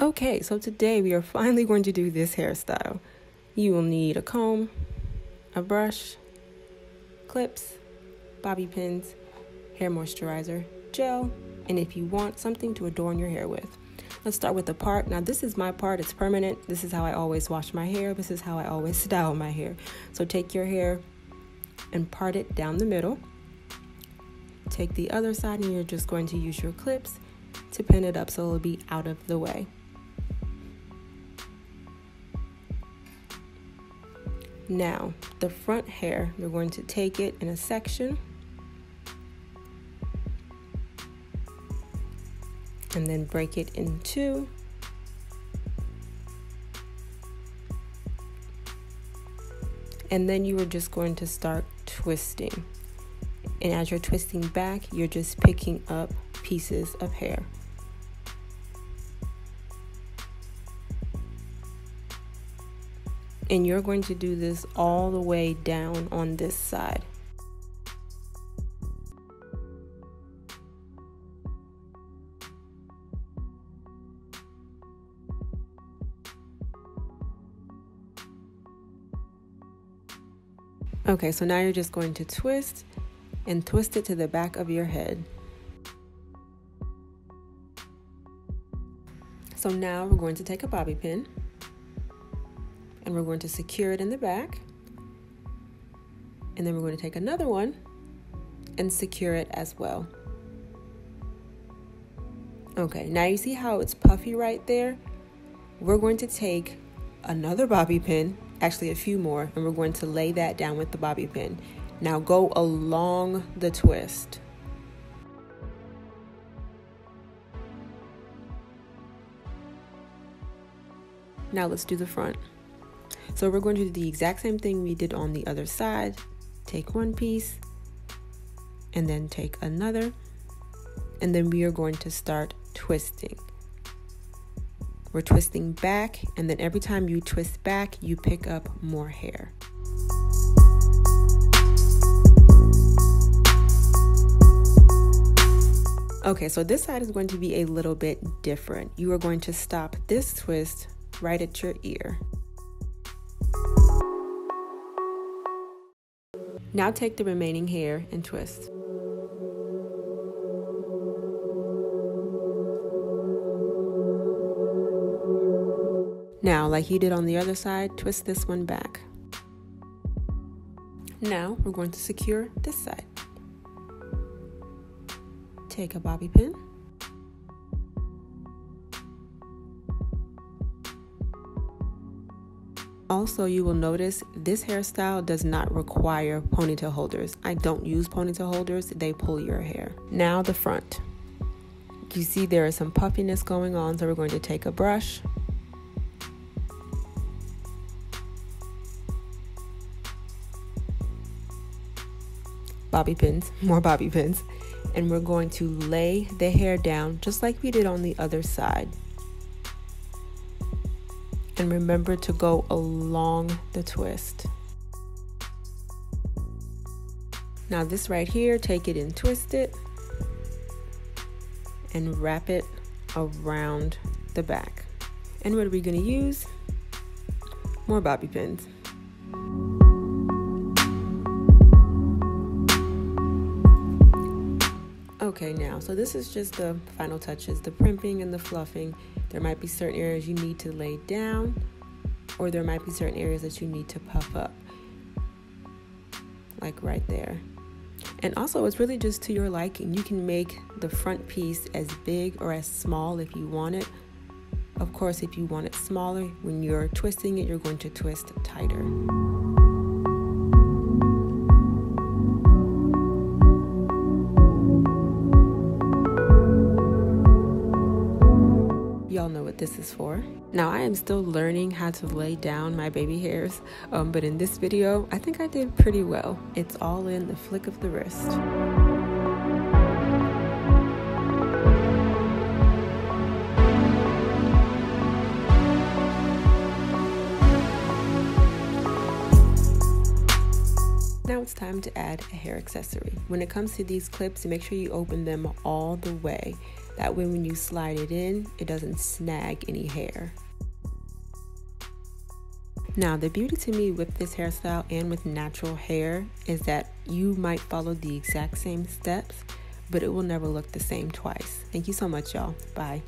Okay, so today we are finally going to do this hairstyle. You will need a comb, a brush, clips, bobby pins, hair moisturizer, gel, and if you want, something to adorn your hair with. Let's start with the part. Now this is my part, it's permanent. This is how I always wash my hair. This is how I always style my hair. So take your hair and part it down the middle. Take the other side and you're just going to use your clips to pin it up so it'll be out of the way. Now, the front hair, you're going to take it in a section and then break it in two. And then you are just going to start twisting. And as you're twisting back, you're just picking up pieces of hair. And you're going to do this all the way down on this side. Okay, so now you're just going to twist and twist it to the back of your head. So now we're going to take a bobby pin and we're going to secure it in the back. And then we're going to take another one and secure it as well. Okay, now you see how it's puffy right there? We're going to take another bobby pin, actually a few more, and we're going to lay that down with the bobby pin. Now go along the twist. Now let's do the front. So we're going to do the exact same thing we did on the other side. Take one piece and then take another, and then we are going to start twisting. We're twisting back, and then every time you twist back, you pick up more hair. Okay, so this side is going to be a little bit different. You are going to stop this twist right at your ear. Now take the remaining hair and twist. Now, like you did on the other side, twist this one back. Now, we're going to secure this side. Take a bobby pin. Also, you will notice this hairstyle does not require ponytail holders. I don't use ponytail holders, they pull your hair. Now the front. You see there is some puffiness going on, so we're going to take a brush. Bobby pins, more bobby pins. And we're going to lay the hair down just like we did on the other side. And remember to go along the twist. Now this right here, take it and twist it and wrap it around the back. And what are we going to use? More bobby pins. Okay, now, so this is just the final touches, the primping and the fluffing. There might be certain areas you need to lay down, or there might be certain areas that you need to puff up, like right there. And also, it's really just to your liking. You can make the front piece as big or as small if you want it. Of course, if you want it smaller, when you're twisting it, you're going to twist tighter. Y'all know what this is for. Now I am still learning how to lay down my baby hairs, but in this video I think I did pretty well. It's all in the flick of the wrist. Now it's time to add a hair accessory. When it comes to these clips, make sure you open them all the way. That way when you slide it in, it doesn't snag any hair. Now, the beauty to me with this hairstyle and with natural hair is that you might follow the exact same steps, but it will never look the same twice. Thank you so much, y'all. Bye.